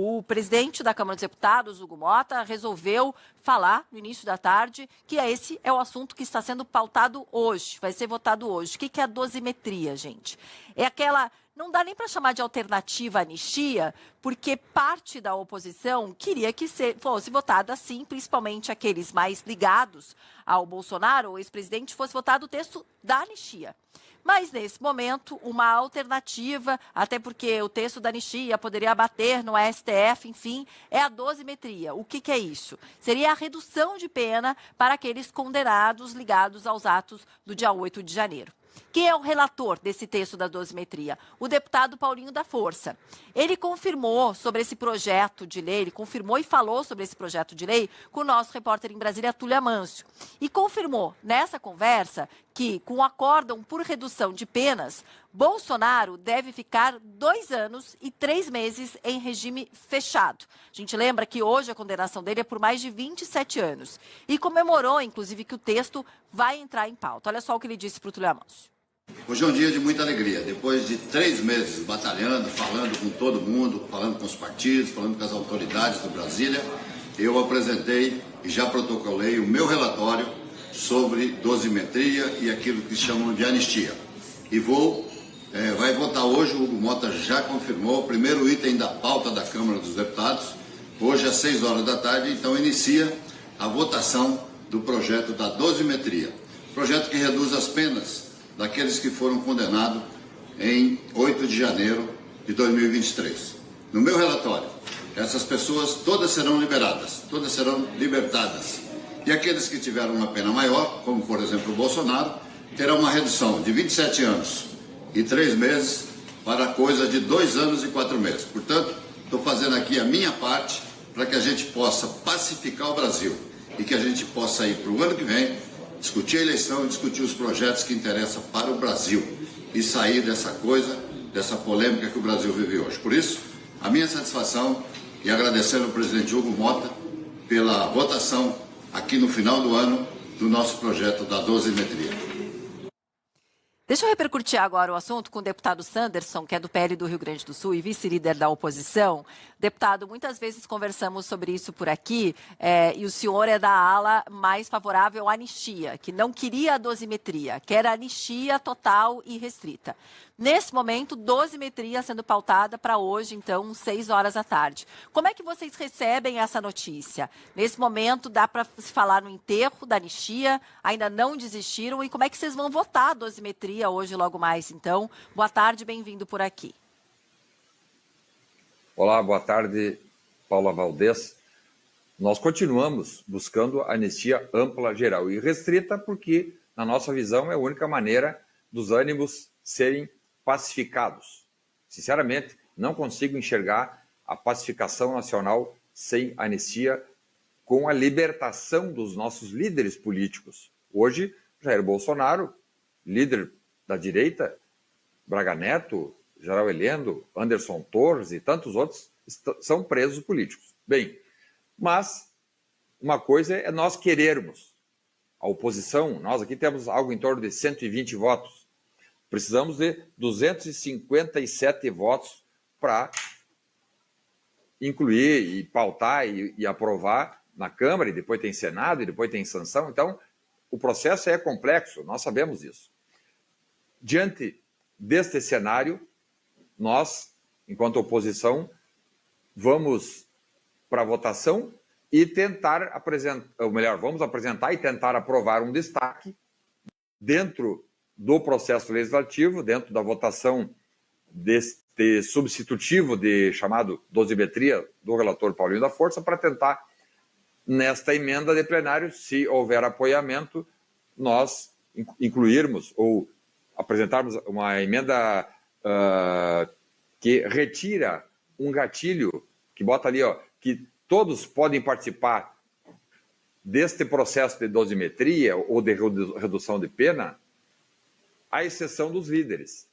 O presidente da Câmara dos Deputados, Hugo Motta, resolveu falar no início da tarde que esse é o assunto que está sendo pautado hoje, vai ser votado hoje. O que é a dosimetria, gente? É aquela... Não dá nem para chamar de alternativa à anistia, porque parte da oposição queria que fosse votada assim, principalmente aqueles mais ligados ao Bolsonaro, o ex-presidente, fosse votado o texto da anistia. Mas, nesse momento, uma alternativa, até porque o texto da anistia poderia abater no STF, enfim, é a dosimetria. O que é isso? Seria a redução de pena para aqueles condenados ligados aos atos do dia 8 de janeiro. Quem é o relator desse texto da dosimetria? O deputado Paulinho da Força. Ele confirmou sobre esse projeto de lei, ele confirmou e falou sobre esse projeto de lei com o nosso repórter em Brasília, Túlio Amâncio. E confirmou nessa conversa que, com o acórdão por redução de penas, Bolsonaro deve ficar 2 anos e 3 meses em regime fechado. A gente lembra que hoje a condenação dele é por mais de 27 anos. E comemorou, inclusive, que o texto vai entrar em pauta. Olha só o que ele disse para o Túlio Amâncio. Hoje é um dia de muita alegria. Depois de 3 meses batalhando, falando com todo mundo, falando com os partidos, falando com as autoridades do Brasília, eu apresentei e já protocolei o meu relatório sobre dosimetria e aquilo que chamam de anistia. E vai votar hoje, o Hugo Motta já confirmou, o primeiro item da pauta da Câmara dos Deputados, hoje às 6 horas da tarde, então inicia a votação do projeto da dosimetria. Projeto que reduz as penas daqueles que foram condenados em 8 de janeiro de 2023. No meu relatório, essas pessoas todas serão liberadas, todas serão libertadas. E aqueles que tiveram uma pena maior, como por exemplo o Bolsonaro, terão uma redução de 27 anos e 3 meses para coisa de 2 anos e 4 meses. Portanto, estou fazendo aqui a minha parte para que a gente possa pacificar o Brasil e que a gente possa ir para o ano que vem discutir a eleição e discutir os projetos que interessam para o Brasil e sair dessa coisa, dessa polêmica que o Brasil vive hoje. Por isso, a minha satisfação e agradecendo ao presidente Hugo Motta pela votação aqui no final do ano do nosso projeto da dosimetria. Deixa eu repercutir agora o assunto com o deputado Sanderson, que é do PL do Rio Grande do Sul e vice-líder da oposição. Deputado, muitas vezes conversamos sobre isso por aqui, e o senhor é da ala mais favorável à anistia, que não queria a dosimetria, quer a anistia total e restrita. Nesse momento, dosimetria sendo pautada para hoje, então, 6 horas da tarde. Como é que vocês recebem essa notícia? Nesse momento, dá para se falar no enterro da anistia, ainda não desistiram, e como é que vocês vão votar a dosimetria hoje, logo mais, então? Boa tarde, bem-vindo por aqui. Olá, boa tarde, Paula Valdez. Nós continuamos buscando anistia ampla, geral e restrita, porque, na nossa visão, é a única maneira dos ânimos serem pacificados. Sinceramente, não consigo enxergar a pacificação nacional sem anistia, com a libertação dos nossos líderes políticos. Hoje, Jair Bolsonaro, líder da direita, Braga Neto, Geraldo Heleno, Anderson Torres e tantos outros são presos políticos. Bem, mas uma coisa é nós querermos. A oposição, nós aqui temos algo em torno de 120 votos. Precisamos de 257 votos para incluir e pautar e aprovar na Câmara, e depois tem Senado, e depois tem sanção. Então, o processo é complexo, nós sabemos isso. Diante deste cenário, nós, enquanto oposição, vamos para a votação e tentar apresentar, ou melhor, vamos apresentar e tentar aprovar um destaque dentro do processo legislativo, dentro da votação deste substitutivo de chamado dosimetria do relator Paulinho da Força, para tentar, nesta emenda de plenário, se houver apoiamento, nós incluirmos ou apresentarmos uma emenda que retira um gatilho, que bota ali, que todos podem participar deste processo de dosimetria ou de redução de pena, à exceção dos líderes.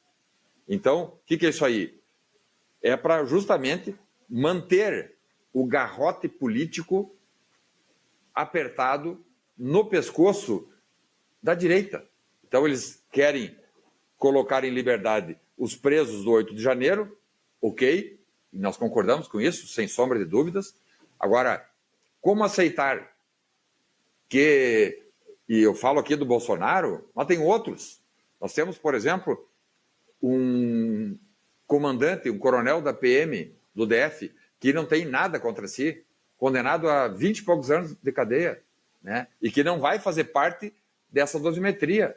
Então, o que é isso aí? É para justamente manter o garrote político apertado no pescoço da direita. Então, eles querem colocar em liberdade os presos do 8 de janeiro, ok, e nós concordamos com isso, sem sombra de dúvidas. Agora, como aceitar que, e eu falo aqui do Bolsonaro, mas tem outros. Nós temos, por exemplo, um comandante, um coronel da PM, do DF, que não tem nada contra si, condenado a 20 e poucos anos de cadeia, né? E que não vai fazer parte dessa dosimetria.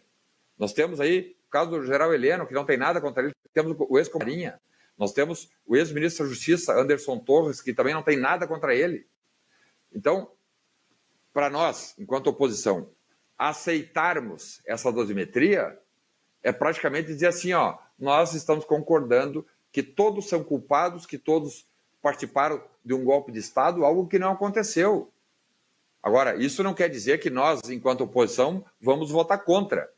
Nós temos aí o caso do general Heleno, que não tem nada contra ele, temos o ex-Marinha, nós temos o ex-ministro da Justiça, Anderson Torres, que também não tem nada contra ele. Então, para nós, enquanto oposição, aceitarmos essa dosimetria é praticamente dizer assim, ó, nós estamos concordando que todos são culpados, que todos participaram de um golpe de Estado, algo que não aconteceu. Agora, isso não quer dizer que nós, enquanto oposição, vamos votar contra.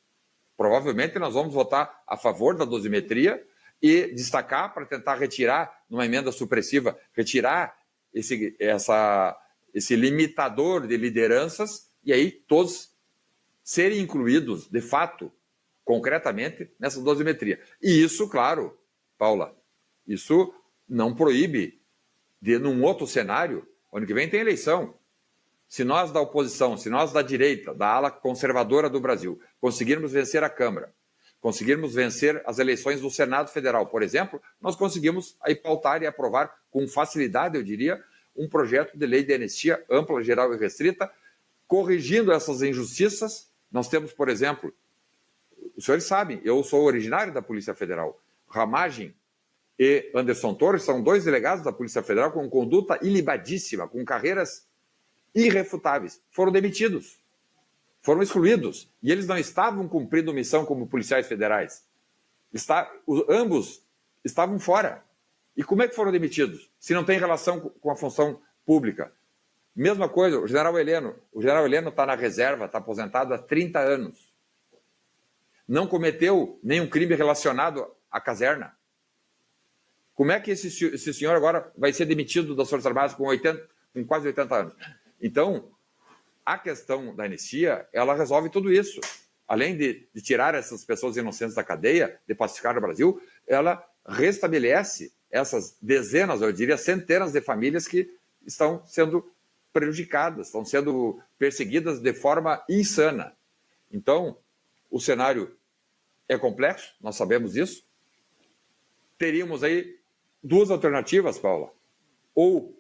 Provavelmente nós vamos votar a favor da dosimetria e destacar para tentar retirar, numa emenda supressiva, retirar esse limitador de lideranças e aí todos serem incluídos, de fato, concretamente, nessa dosimetria. E isso, claro, Paula, isso não proíbe de, num outro cenário, ano que vem tem eleição. Se nós da oposição, se nós da direita, da ala conservadora do Brasil, conseguirmos vencer a Câmara, conseguirmos vencer as eleições do Senado Federal, por exemplo, nós conseguimos aí pautar e aprovar com facilidade, eu diria, um projeto de lei de anistia ampla, geral e restrita, corrigindo essas injustiças. Nós temos, por exemplo, os senhores sabem, eu sou originário da Polícia Federal. Ramagem e Anderson Torres são dois delegados da Polícia Federal com conduta ilibadíssima, com carreiras irrefutáveis. Foram demitidos, foram excluídos. E eles não estavam cumprindo missão como policiais federais. Ambos estavam fora. E como é que foram demitidos? Se não tem relação com a função pública. Mesma coisa, o general Heleno. O general Heleno está na reserva, está aposentado há 30 anos. Não cometeu nenhum crime relacionado à caserna. Como é que esse senhor agora vai ser demitido das Forças Armadas com quase 80 anos? Então, a questão da anistia, ela resolve tudo isso. Além de tirar essas pessoas inocentes da cadeia, de pacificar o Brasil, ela restabelece essas dezenas, eu diria centenas de famílias que estão sendo prejudicadas, estão sendo perseguidas de forma insana. Então, o cenário é complexo, nós sabemos disso. Teríamos aí duas alternativas, Paula. Ou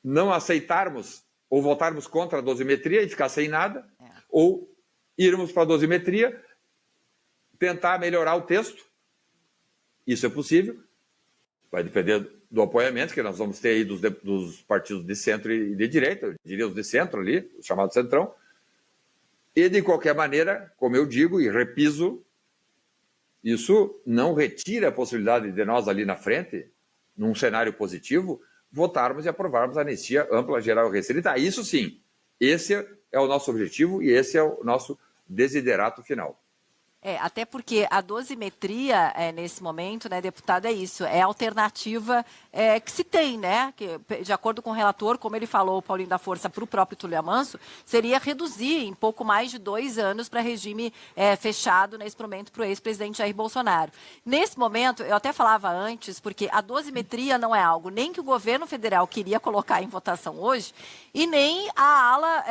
não aceitarmos ou votarmos contra a dosimetria e ficar sem nada, ou irmos para a dosimetria, tentar melhorar o texto. Isso é possível. Vai depender do apoiamento que nós vamos ter aí dos partidos de centro e de direita, eu diria os de centro ali, o chamado centrão. E, de qualquer maneira, como eu digo e repiso, isso não retira a possibilidade de nós ali na frente, num cenário positivo, votarmos e aprovarmos a anistia ampla, geral e restrita. Isso sim, esse é o nosso objetivo e esse é o nosso desiderato final. Até porque a dosimetria, nesse momento, né, deputado, é isso, é a alternativa que se tem, né, que, de acordo com o relator, como ele falou, o Paulinho da Força, para o próprio Túlio Amanso, seria reduzir em pouco mais de 2 anos para regime fechado, nesse momento, para o ex-presidente Jair Bolsonaro. Nesse momento, eu até falava antes, porque a dosimetria não é algo nem que o governo federal queria colocar em votação hoje, e nem a ala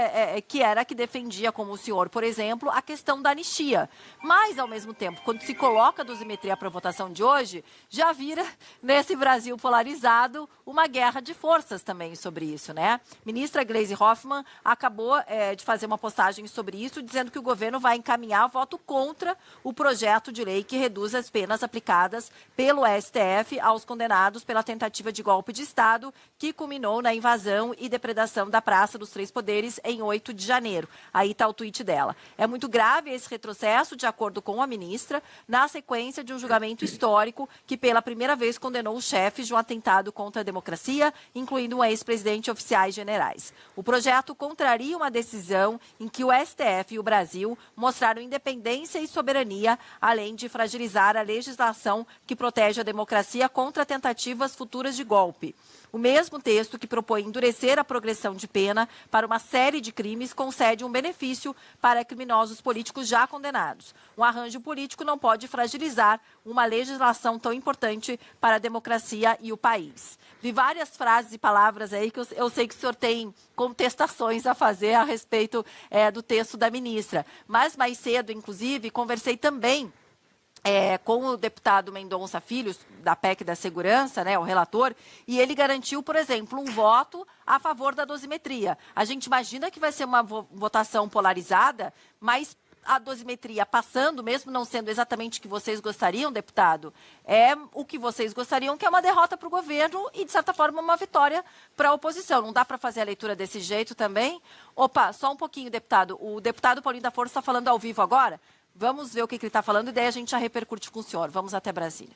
que era que defendia, como o senhor, por exemplo, a questão da anistia. Mas, ao mesmo tempo, quando se coloca a dosimetria para a votação de hoje, já vira, nesse Brasil polarizado, uma guerra de forças também sobre isso, né? Ministra Gleisi Hoffmann acabou de fazer uma postagem sobre isso, dizendo que o governo vai encaminhar voto contra o projeto de lei que reduz as penas aplicadas pelo STF aos condenados pela tentativa de golpe de Estado, que culminou na invasão e depredação da Praça dos Três Poderes em 8 de janeiro. Aí está o tweet dela. É muito grave esse retrocesso, de acordo com a ministra, na sequência de um julgamento histórico que pela primeira vez condenou os chefes de um atentado contra a democracia, incluindo um ex-presidente e oficiais generais. O projeto contraria uma decisão em que o STF e o Brasil mostraram independência e soberania, além de fragilizar a legislação que protege a democracia contra tentativas futuras de golpe. O mesmo texto que propõe endurecer a progressão de pena para uma série de crimes concede um benefício para criminosos políticos já condenados. Um arranjo político não pode fragilizar uma legislação tão importante para a democracia e o país. Vi várias frases e palavras aí que eu sei que o senhor tem contestações a fazer a respeito do texto da ministra. Mas mais cedo, inclusive, conversei também com o deputado Mendonça Filho, da PEC da Segurança, né, o relator, e ele garantiu, por exemplo, um voto a favor da dosimetria. A gente imagina que vai ser uma votação polarizada, mas a dosimetria passando, mesmo não sendo exatamente o que vocês gostariam, deputado, é o que vocês gostariam, que é uma derrota para o governo e, de certa forma, uma vitória para a oposição. Não dá para fazer a leitura desse jeito também? Opa, só um pouquinho, deputado. O deputado Paulinho da Força está falando ao vivo agora. Vamos ver o que ele está falando e daí a gente já repercute com o senhor. Vamos até Brasília.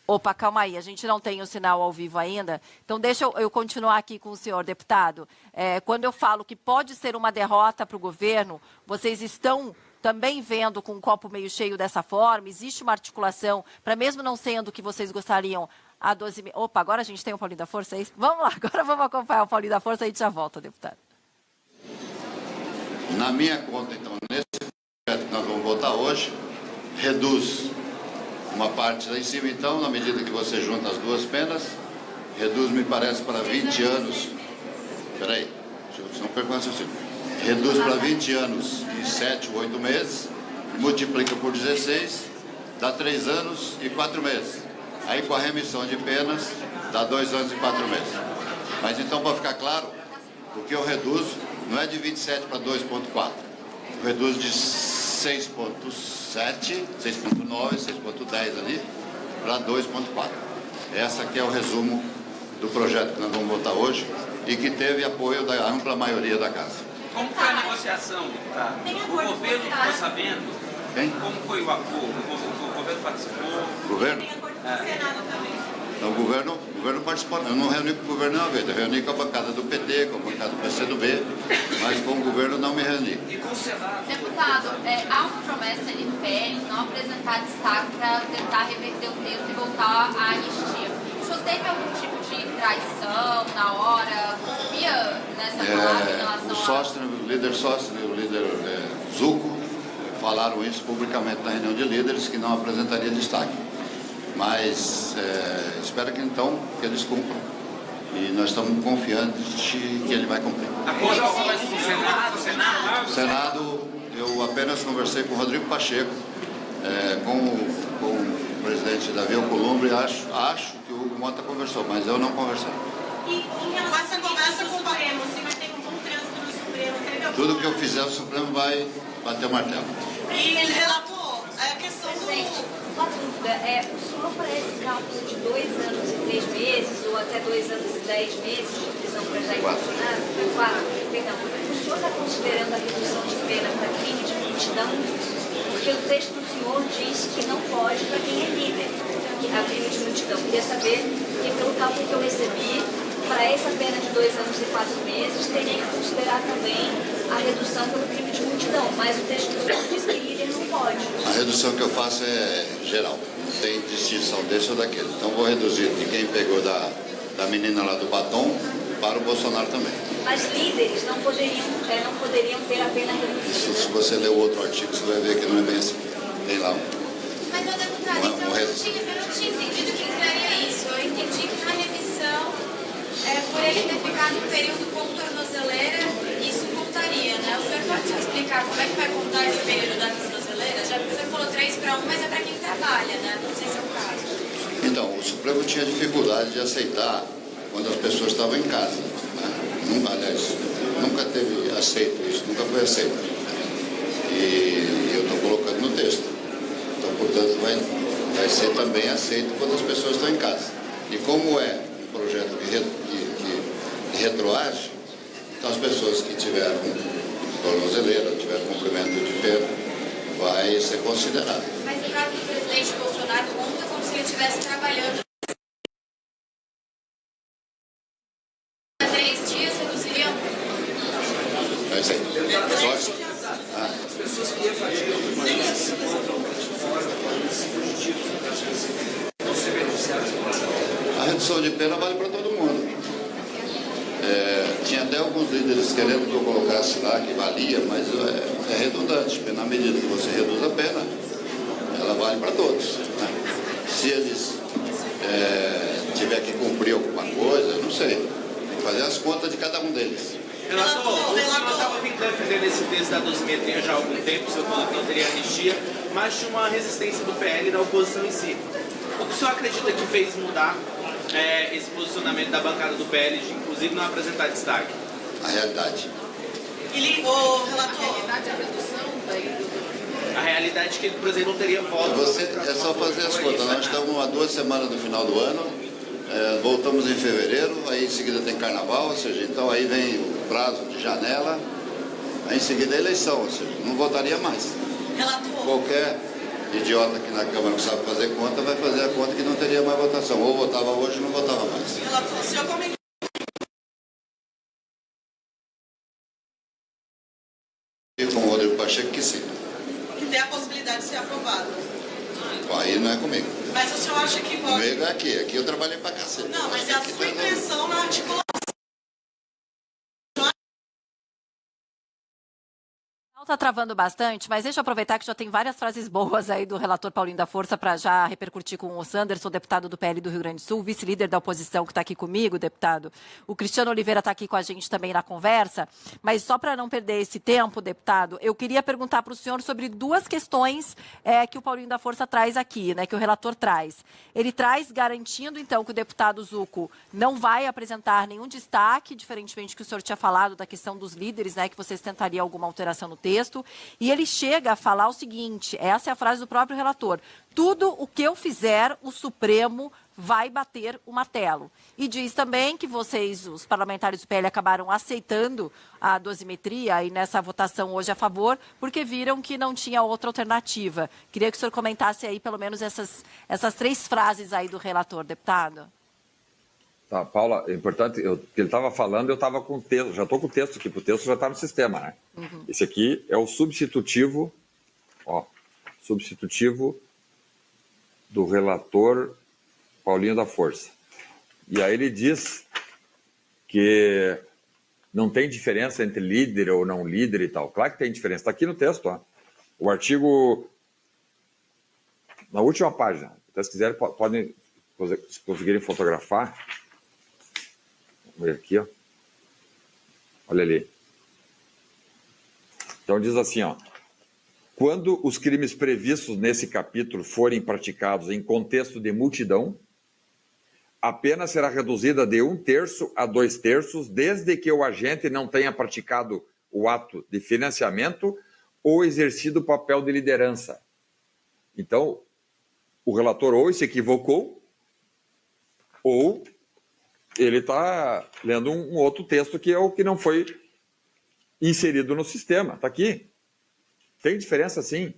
Opa, calma aí, a gente não tem o sinal ao vivo ainda. Então, deixa eu continuar aqui com o senhor, deputado. Quando eu falo que pode ser uma derrota para o governo, vocês estão também vendo com um copo meio cheio dessa forma? Existe uma articulação para, mesmo não sendo o que vocês gostariam, a 12... Opa, agora a gente tem o Paulinho da Força, é isso? Vamos lá, agora vamos acompanhar o Paulinho da Força e a gente já volta, deputado. Na minha conta, então, nesse projeto que nós vamos votar hoje, reduz uma parte lá em cima, então, na medida que você junta as duas penas, reduz, me parece, para 20 anos. Espera aí, não perco o raciocínio. Reduz para 20 anos e 7 ou 8 meses, multiplica por 16, dá 3 anos e 4 meses. Aí, com a remissão de penas, dá 2 anos e 4 meses. Mas, então, para ficar claro, o que eu reduzo não é de 27 para 2,4. Eu reduzo de 6,7, 6,9, 6,10 ali, para 2,4. Essa aqui é o resumo do projeto que nós vamos votar hoje e que teve apoio da ampla maioria da Casa. Como foi a negociação, deputado? O governo ficou sabendo? Quem? Como foi o acordo? O governo participou? O governo? Então, o governo participou. Eu não reuni com o governo nenhuma vez. Eu reuni com a bancada do PT, com a bancada do PCdoB, mas com o governo não me reuni. E com o Senado? Deputado, há uma promessa ali no PL não apresentar destaque para tentar reverter o texto e voltar à anistia. O senhor teve algum tipo de traição na hora? Confia nessa palavra em relação o líder Sócrates e o líder Zucco falaram isso publicamente na reunião de líderes, que não apresentaria destaque. Mas espero que então que eles cumpram. E nós estamos confiantes que ele vai cumprir. Acordo com o Senado? Senado, eu apenas conversei com o Rodrigo Pacheco, com o presidente Davi Alcolumbre, acho que o Hugo Mota conversou, mas eu não conversei. E em relação a essa conversa com o Supremo, se vai ter um bom trânsito no Supremo? Tudo que eu fizer, o Supremo vai bater o martelo. E ele relatou a questão do... Uma dúvida, o senhor para esse cálculo de 2 anos e 3 meses, ou até 2 anos e 10 meses de prisão para Jair Bolsonaro, o senhor está considerando a redução de pena para crime de multidão? Porque o texto do senhor diz que não pode para quem é líder, a crime de multidão. Queria saber, e pelo cálculo que eu recebi, para essa pena de 2 anos e 4 meses, teria que considerar também a redução pelo crime de multidão, mas o texto do senhor diz que líder não pode. A redução que eu faço é geral, não tem distinção desse ou daquele. Então vou reduzir de quem pegou da menina lá do batom para o Bolsonaro também. Mas líderes não poderiam ter a pena reduzida. Isso, se você ler o outro artigo, você vai ver que não é bem assim. Tem lá Mas, deputado, então eu não tinha entendido que entraria isso. Eu entendi que na remissão, por ele ter ficado um período com tornozeleira, isso contaria, né? O senhor pode me explicar como é que vai contar esse período da tornozeleira? Já que você falou 3 para 1, mas é para quem trabalha, né? Não sei se é o caso. Então, o Supremo tinha dificuldade de aceitar quando as pessoas estavam em casa. Né? Aliás, nunca teve aceito isso, nunca foi aceito. E eu estou colocando no texto. Então, portanto, vai ser também aceito quando as pessoas estão em casa. E como é um projeto que retroage, então as pessoas que tiveram tornozeleira, tiveram cumprimento de pena, vai ser considerado. Mas no caso do presidente Bolsonaro, conta como se ele estivesse trabalhando. 3 dias reduziriam? É isso aí. As pessoas que iam fazer redução de pena vale para todo mundo. Tinha até alguns líderes querendo que eu colocasse lá que valia, mas é redundante, porque na medida que você reduz a pena, ela vale para todos, né? Se eles tiver que cumprir alguma coisa, não sei, tem que fazer as contas de cada um deles. Relator, o senhor estava vindo defendendo esse texto da dosimetria já há algum tempo, o senhor falou que não teria anistia, mas tinha uma resistência do PL e da oposição em si. O que o senhor acredita que fez mudar esse posicionamento da bancada do PL, de inclusive não apresentar destaque? A realidade. O relator... A realidade é a redução a realidade é que ele, por exemplo, não teria voto. É só fazer as contas. Nós estamos a 2 semanas do final do ano, voltamos em fevereiro, aí em seguida tem carnaval, ou seja, então aí vem o prazo de janela, aí em seguida a eleição, ou seja, não votaria mais. Relator. Qualquer idiota que na Câmara não sabe fazer conta, vai fazer a conta que não teria mais votação. Ou votava hoje ou não votava mais. Relator, o senhor comentou com o Rodrigo Pacheco que sim. que tem a possibilidade de ser aprovado. Bom, aí não é comigo. Mas o senhor acha que pode... Comigo é aqui eu trabalhei pra cacete. Não, mas é a sua intenção na articulação. Está travando bastante, mas deixa eu aproveitar que já tem várias frases boas aí do relator Paulinho da Força para já repercutir com o Sanderson, deputado do PL do Rio Grande do Sul, vice-líder da oposição que está aqui comigo, deputado. O Cristiano Oliveira está aqui com a gente também na conversa, mas só para não perder esse tempo, deputado, eu queria perguntar para o senhor sobre 2 questões que o Paulinho da Força traz aqui, né, que o relator traz. Ele traz garantindo, então, que o deputado Zucco não vai apresentar nenhum destaque, diferentemente do que o senhor tinha falado da questão dos líderes, né, que vocês tentariam alguma alteração no texto. E ele chega a falar o seguinte, essa é a frase do próprio relator: tudo o que eu fizer, o Supremo vai bater o martelo. E diz também que vocês, os parlamentares do PL, acabaram aceitando a dosimetria aí nessa votação hoje a favor, porque viram que não tinha outra alternativa. Queria que o senhor comentasse aí pelo menos essas 3 frases aí do relator, deputado. Tá, Paula, é importante, que ele estava falando, eu estava com o texto, já estou com o texto aqui, porque o texto já está no sistema, né? Uhum. Esse aqui é o substitutivo, substitutivo do relator Paulinho da Força. E aí ele diz que não tem diferença entre líder ou não líder e tal. Claro que tem diferença, está aqui no texto, ó. O artigo, na última página, se quiserem, podem, se conseguirem fotografar. Vamos ver aqui, ó. Olha ali. Então diz assim, ó: quando os crimes previstos nesse capítulo forem praticados em contexto de multidão, a pena será reduzida de 1/3 a 2/3, desde que o agente não tenha praticado o ato de financiamento ou exercido o papel de liderança. Então, o relator ou se equivocou, ou ele está lendo um outro texto que é o que não foi inserido no sistema. Está aqui. Tem diferença, sim.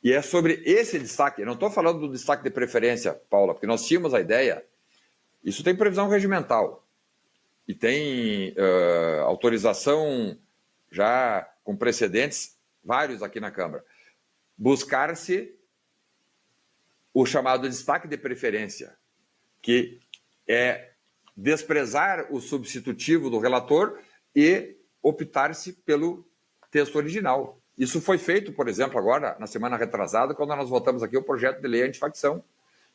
E é sobre esse destaque. Eu não estou falando do destaque de preferência, Paula, porque nós tínhamos a ideia. Isso tem previsão regimental. E tem autorização já com precedentes, vários aqui na Câmara. Buscar-se o chamado destaque de preferência, que é desprezar o substitutivo do relator e optar-se pelo texto original. Isso foi feito, por exemplo, agora, na semana retrasada, quando nós votamos aqui o projeto de lei antifacção,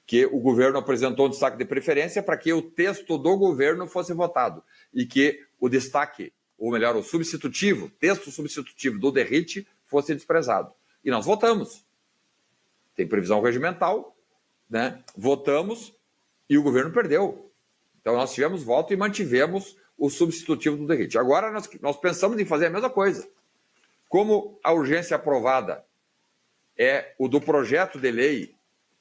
que o governo apresentou um destaque de preferência para que o texto do governo fosse votado e que o destaque, ou melhor, o substitutivo, texto substitutivo do DERIT fosse desprezado. E nós votamos. Tem previsão regimental, né? Votamos e o governo perdeu. Então, nós tivemos voto e mantivemos o substitutivo do DERIT. Agora, nós pensamos em fazer a mesma coisa. Como a urgência aprovada é o do projeto de lei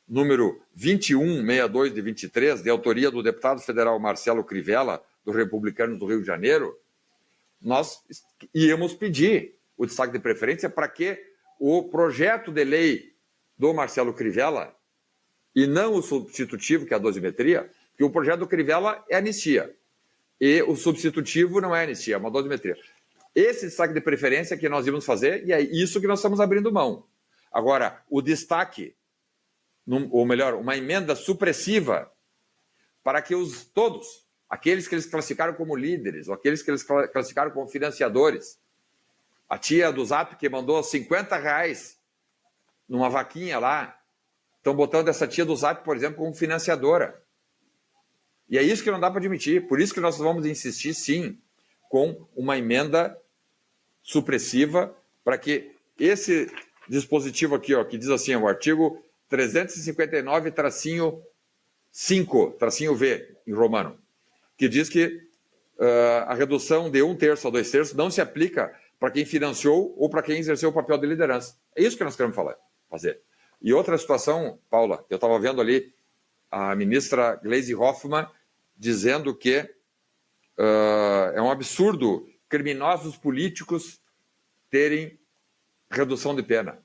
número 2162 de 23, de autoria do deputado federal Marcelo Crivella, do Republicanos do Rio de Janeiro, nós íamos pedir o destaque de preferência para que o projeto de lei do Marcelo Crivella, e não o substitutivo, que é a dosimetria, que o projeto do Crivella é anistia, e o substitutivo não é anistia, é uma dosimetria. Esse destaque de preferência que nós íamos fazer, e é isso que nós estamos abrindo mão. Agora, o destaque, ou melhor, uma emenda supressiva para que todos, aqueles que eles classificaram como líderes, ou aqueles que eles classificaram como financiadores, a tia do Zap que mandou R$50 numa vaquinha lá, estão botando essa tia do Zap, por exemplo, como financiadora. E é isso que não dá para admitir. Por isso que nós vamos insistir, sim, com uma emenda supressiva para que esse dispositivo aqui, ó, que diz assim, o artigo 359-5-V, em romano, que diz que a redução de 1/3 a 2/3 não se aplica para quem financiou ou para quem exerceu o papel de liderança. É isso que nós queremos fazer. E outra situação, Paula, eu estava vendo ali a ministra Gleisi Hoffmann dizendo que é um absurdo criminosos políticos terem redução de pena.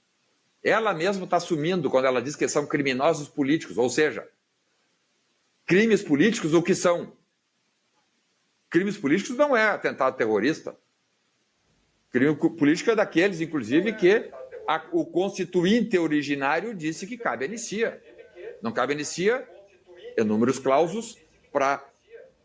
Ela mesma está assumindo quando ela diz que são criminosos políticos, ou seja, crimes políticos, o que são? Crimes políticos não é atentado terrorista. Crime político é daqueles, inclusive, que o constituinte originário disse que cabe anistia. Não cabe anistia, números clausos, para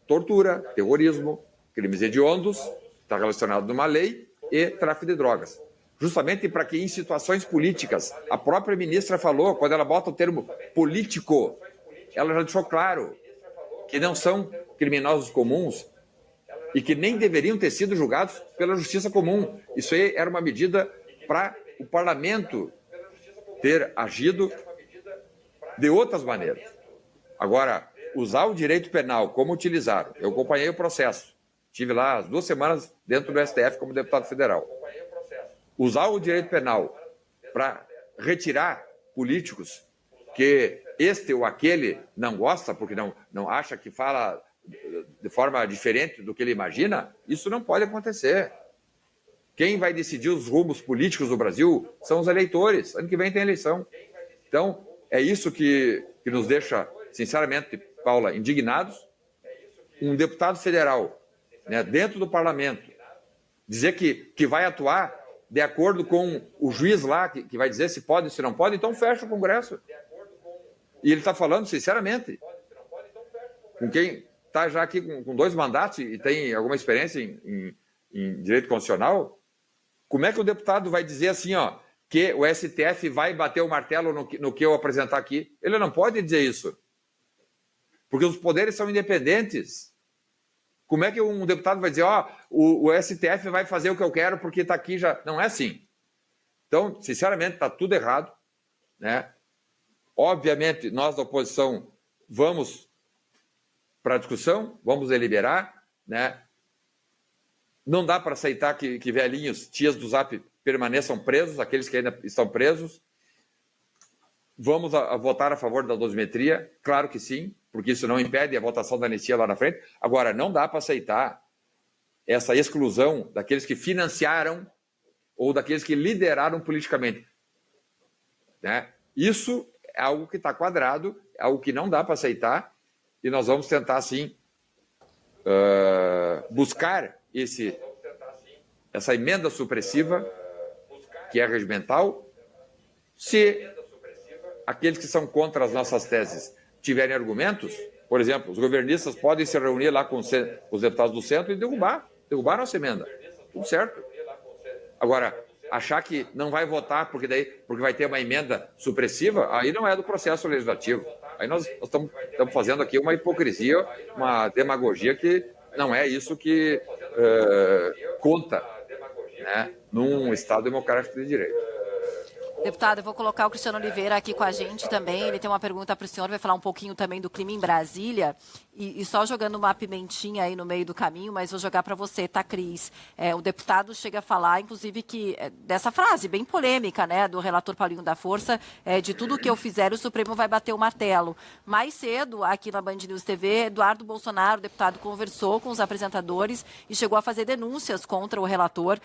tortura, terrorismo, crimes hediondos, está relacionado numa lei, e tráfico de drogas. Justamente para que em situações políticas, a própria ministra falou, quando ela bota o termo político, ela já deixou claro que não são criminosos comuns e que nem deveriam ter sido julgados pela justiça comum. Isso aí era uma medida para o parlamento ter agido de outras maneiras. Agora, usar o direito penal como utilizaram, eu acompanhei o processo, estive lá as 2 semanas dentro do STF como deputado federal. Usar o direito penal para retirar políticos que este ou aquele não gosta, porque não acha que fala de forma diferente do que ele imagina, isso não pode acontecer. Quem vai decidir os rumos políticos do Brasil são os eleitores. Ano que vem tem eleição. Então, é isso que nos deixa, sinceramente, Paula, indignados. Um deputado federal, né, dentro do parlamento, dizer que vai atuar de acordo com o juiz lá, que vai dizer se pode, se não pode, então fecha o Congresso. E ele está falando sinceramente. Com quem está já aqui com 2 mandatos e tem alguma experiência em direito constitucional, como é que o deputado vai dizer assim, ó, que o STF vai bater o martelo no que eu apresentar aqui? Ele não pode dizer isso. Porque os poderes são independentes. Como é que um deputado vai dizer, ó, o STF vai fazer o que eu quero porque está aqui já... Não é assim. Então, sinceramente, está tudo errado, né? Obviamente, nós da oposição vamos para a discussão, vamos deliberar, né? Não dá para aceitar que velhinhos, tias do Zap, permaneçam presos, aqueles que ainda estão presos. Vamos votar a favor da dosimetria? Claro que sim, porque isso não impede a votação da anistia lá na frente. Agora, não dá para aceitar essa exclusão daqueles que financiaram ou daqueles que lideraram politicamente, né? Isso é algo que está quadrado, é algo que não dá para aceitar, e nós vamos tentar, sim, buscar essa emenda supressiva, que é regimental. Se aqueles que são contra as nossas teses tiverem argumentos, por exemplo, os governistas podem se reunir lá com os deputados do centro e derrubar a nossa emenda. Tudo certo. Agora, achar que não vai votar porque vai ter uma emenda supressiva, aí não é do processo legislativo. Aí nós estamos fazendo aqui uma hipocrisia, uma demagogia que não é isso que conta, né, num Estado democrático de direito. Deputado, eu vou colocar o Cristiano Oliveira aqui com a gente também. Ele tem uma pergunta para o senhor, vai falar um pouquinho também do clima em Brasília. E só jogando uma pimentinha aí no meio do caminho, mas vou jogar para você, tá, Cris? O deputado chega a falar, inclusive, dessa frase bem polêmica, né, do relator Paulinho da Força, de tudo que eu fizer, o Supremo vai bater o martelo. Mais cedo, aqui na Band News TV, Eduardo Bolsonaro, deputado, conversou com os apresentadores e chegou a fazer denúncias contra o relator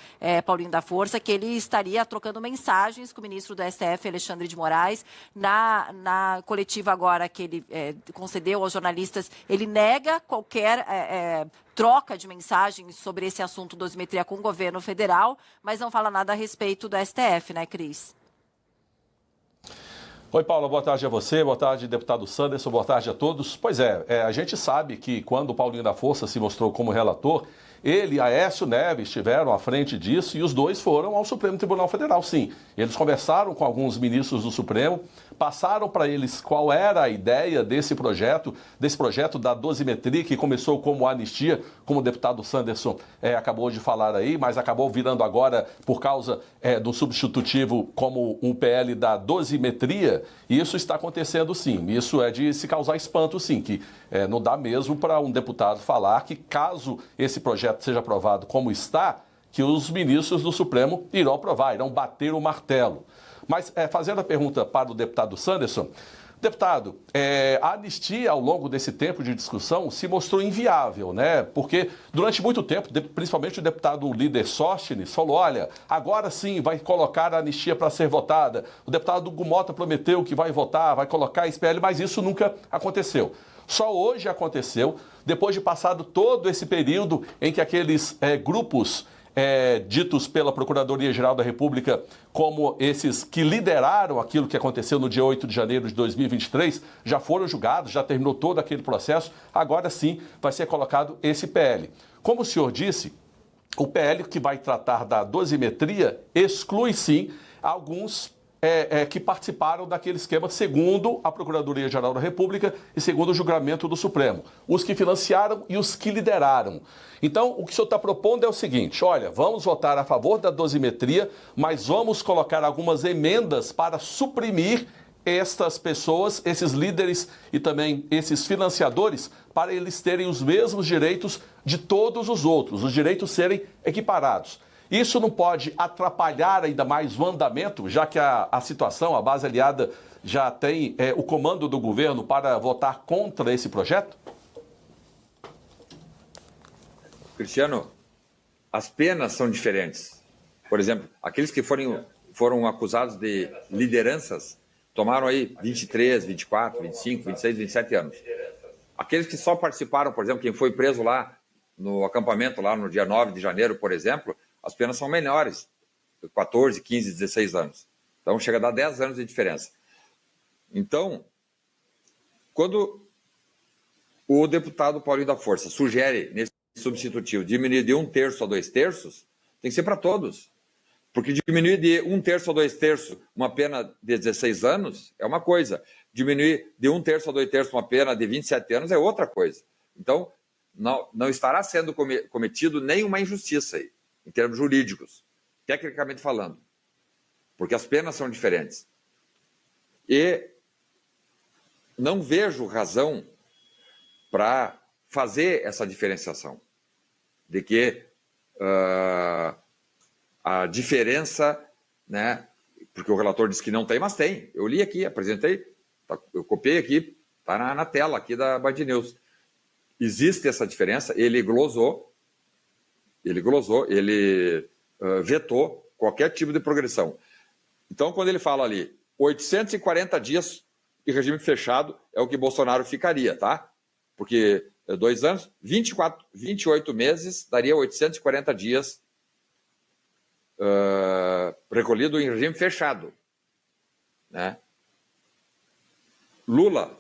Paulinho da Força, que ele estaria trocando mensagens com o ministro do STF, Alexandre de Moraes. Na coletiva agora que ele concedeu aos jornalistas, ele nega qualquer troca de mensagens sobre esse assunto dosimetria com o governo federal, mas não fala nada a respeito do STF, né, Cris? Oi, Paula, boa tarde a você, boa tarde, deputado Sanderson, boa tarde a todos. Pois é, a gente sabe que quando o Paulinho da Força se mostrou como relator, ele e Aécio Neves estiveram à frente disso e os dois foram ao Supremo Tribunal Federal, sim. Eles conversaram com alguns ministros do Supremo, passaram para eles qual era a ideia desse projeto da dosimetria, que começou como anistia, como o deputado Sanderson acabou de falar aí, mas acabou virando agora, por causa do substitutivo, como um PL da dosimetria. E isso está acontecendo, sim. Isso é de se causar espanto, sim, que não dá mesmo para um deputado falar que, caso esse projeto seja aprovado como está, que os ministros do Supremo irão aprovar, irão bater o martelo. Mas, fazendo a pergunta para o deputado Sanderson, deputado, a anistia ao longo desse tempo de discussão se mostrou inviável, né? Porque durante muito tempo, principalmente o deputado líder Sóstenes falou, olha, agora sim vai colocar a anistia para ser votada. O deputado Hugo Mota prometeu que vai votar, vai colocar a SPL, mas isso nunca aconteceu. Só hoje aconteceu, depois de passado todo esse período em que aqueles grupos ditos pela Procuradoria-Geral da República como esses que lideraram aquilo que aconteceu no dia 8 de janeiro de 2023, já foram julgados, já terminou todo aquele processo, agora sim vai ser colocado esse PL. Como o senhor disse, o PL que vai tratar da dosimetria exclui sim alguns que participaram daquele esquema segundo a Procuradoria-Geral da República e segundo o julgamento do Supremo. Os que financiaram e os que lideraram. Então, o que o senhor está propondo é o seguinte, olha, vamos votar a favor da dosimetria, mas vamos colocar algumas emendas para suprimir estas pessoas, esses líderes e também esses financiadores, para eles terem os mesmos direitos de todos os outros, os direitos serem equiparados. Isso não pode atrapalhar ainda mais o andamento, já que a situação, a base aliada, já tem o comando do governo para votar contra esse projeto? Cristiano, as penas são diferentes. Por exemplo, aqueles que foram acusados de lideranças tomaram aí 23, 24, 25, 26, 27 anos. Aqueles que só participaram, por exemplo, quem foi preso lá no acampamento, lá no dia 9 de janeiro, por exemplo, as penas são menores, 14, 15, 16 anos. Então, chega a dar 10 anos de diferença. Então, quando o deputado Paulinho da Força sugere, nesse substitutivo, diminuir de 1/3 a 2/3, tem que ser para todos. Porque diminuir de 1/3 a 2/3 uma pena de 16 anos é uma coisa. Diminuir de 1/3 a 2/3 uma pena de 27 anos é outra coisa. Então, não estará sendo cometido nenhuma injustiça aí, em termos jurídicos, tecnicamente falando, porque as penas são diferentes. E não vejo razão para fazer essa diferenciação, de que a diferença, né, porque o relator disse que não tem, mas tem. Eu li aqui, apresentei, eu copiei aqui, está na tela aqui da Band News. Existe essa diferença, ele glosou, ele vetou qualquer tipo de progressão. Então, quando ele fala ali, 840 dias de regime fechado é o que Bolsonaro ficaria, tá? Porque 2 anos, 28 meses, daria 840 dias recolhido em regime fechado, né? Lula,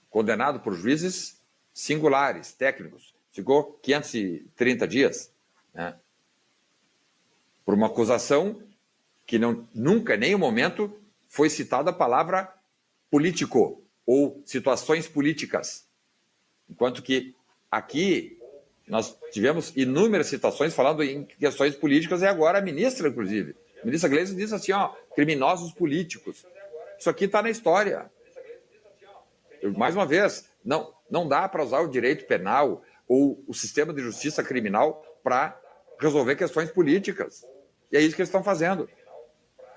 condenado por juízes singulares, técnicos, ficou 530 dias, né? Por uma acusação que nunca, em nenhum momento, foi citada a palavra político ou situações políticas. Enquanto que aqui nós tivemos inúmeras citações falando em questões políticas e agora a ministra, inclusive. A ministra Gleisi disse assim, ó, criminosos políticos. Isso aqui está na história. Mais uma vez, não dá para usar o direito penal ou o sistema de justiça criminal para resolver questões políticas. E é isso que eles estão fazendo.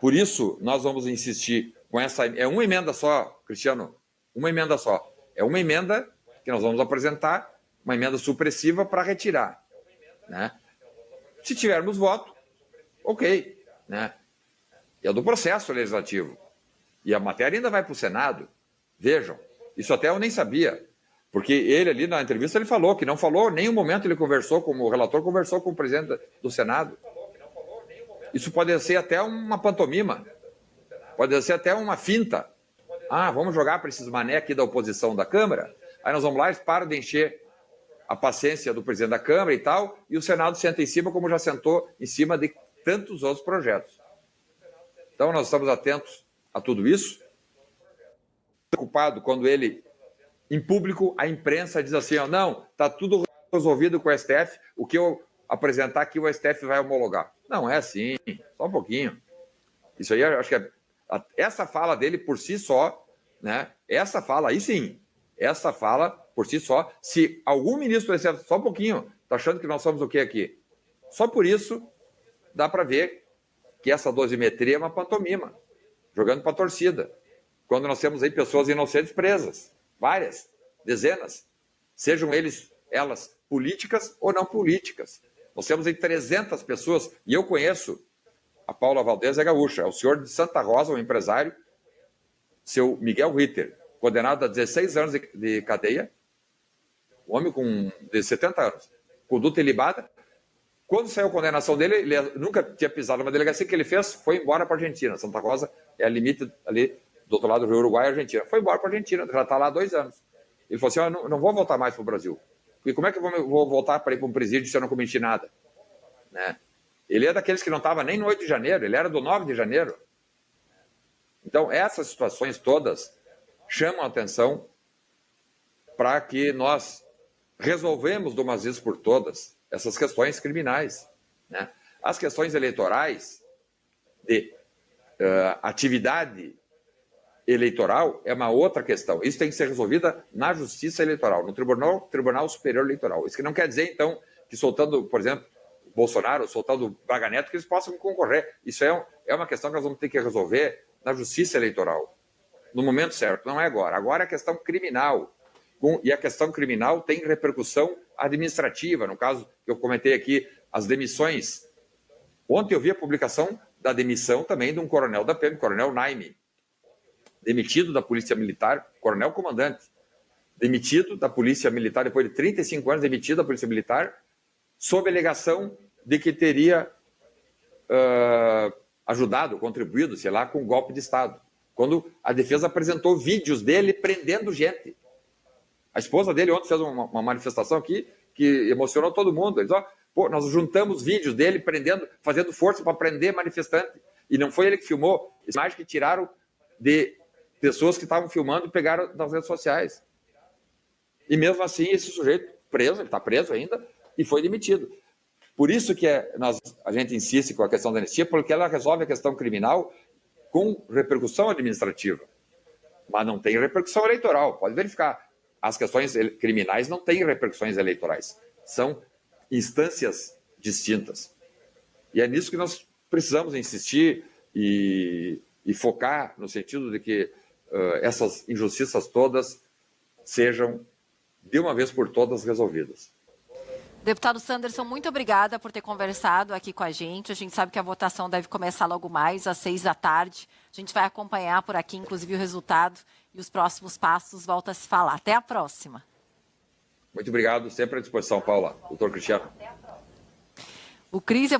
Por isso, nós vamos insistir com essa... É uma emenda só, Cristiano, uma emenda só. É uma emenda que nós vamos apresentar, uma emenda supressiva para retirar, né? Se tivermos voto, ok, né? É do processo legislativo. E a matéria ainda vai para o Senado. Vejam, isso até eu nem sabia, porque ele ali na entrevista ele falou que não falou, em nenhum momento ele conversou, como o relator conversou com o presidente do Senado. Isso pode ser até uma pantomima, Pode ser até uma finta. Ah, vamos jogar para esses mané aqui da oposição da Câmara, aí nós vamos lá, eles param de encher a paciência do presidente da Câmara e tal, e o Senado senta em cima, como já sentou em cima de tantos outros projetos. Então, nós estamos atentos a tudo isso. Preocupado quando ele, em público, a imprensa diz assim, ó, não, está tudo resolvido com o STF, o que eu apresentar aqui o STF vai homologar. Não é assim, só um pouquinho. Isso aí, eu acho que essa fala dele por si só, né? Essa fala, aí sim, essa fala por si só, se algum ministro do STF, só um pouquinho, está achando que nós somos o quê aqui? Só por isso dá para ver que essa dosimetria é uma pantomima, jogando para a torcida. Quando nós temos aí pessoas inocentes presas, várias, dezenas, sejam elas políticas ou não políticas. Nós temos aí 300 pessoas, e eu conheço, a Paula Valdez é gaúcha, é o senhor de Santa Rosa, um empresário, seu Miguel Ritter, condenado a 16 anos de cadeia, um homem de 70 anos, conduta ilibada. Quando saiu a condenação dele, ele nunca tinha pisado numa delegacia, que ele fez, foi embora para a Argentina. Santa Rosa é a limite ali do outro lado do Rio Uruguai, Argentina. Foi embora para a Argentina, já está lá há 2 anos. Ele falou assim, não vou voltar mais para o Brasil. Porque como é que eu vou voltar para ir para um presídio se eu não cometi nada? Né? Ele é daqueles que não estava nem no 8 de janeiro, ele era do 9 de janeiro. Então, essas situações todas chamam a atenção para que nós resolvemos de uma vez por todas essas questões criminais. Né? As questões eleitorais de atividade eleitoral é uma outra questão. Isso tem que ser resolvida na Justiça Eleitoral, no Tribunal Superior Eleitoral. Isso que não quer dizer, então, que soltando, por exemplo, Bolsonaro, soltando Braga Neto, que eles possam concorrer. Isso é uma questão que nós vamos ter que resolver na Justiça Eleitoral, no momento certo. Não é agora. Agora é questão criminal. E a questão criminal tem repercussão administrativa. No caso que eu comentei aqui, as demissões. Ontem eu vi a publicação da demissão também de um coronel da PM, coronel Naime, demitido da Polícia Militar, coronel comandante, demitido da Polícia Militar, depois de 35 anos, demitido da Polícia Militar, sob alegação de que teria ajudado, contribuído, sei lá, com um golpe de Estado. Quando a defesa apresentou vídeos dele prendendo gente. A esposa dele ontem fez uma manifestação aqui que emocionou todo mundo. Eles, nós juntamos vídeos dele prendendo, fazendo força para prender manifestante. E não foi ele que filmou, imagens que tiraram de pessoas que estavam filmando e pegaram nas redes sociais. E mesmo assim, esse sujeito preso, ele está preso ainda, e foi demitido. Por isso que a gente insiste com a questão da anistia, porque ela resolve a questão criminal com repercussão administrativa. Mas não tem repercussão eleitoral. Pode verificar. As questões criminais não têm repercussões eleitorais. São instâncias distintas. E é nisso que nós precisamos insistir e focar no sentido de que essas injustiças todas sejam, de uma vez por todas, resolvidas. Deputado Sanderson, muito obrigada por ter conversado aqui com a gente. A gente sabe que a votação deve começar logo mais, às 6 da tarde. A gente vai acompanhar por aqui, inclusive, o resultado e os próximos passos. Volta a se falar. Até a próxima. Muito obrigado. Sempre à disposição, Paula. Doutor Cristiano. O Cris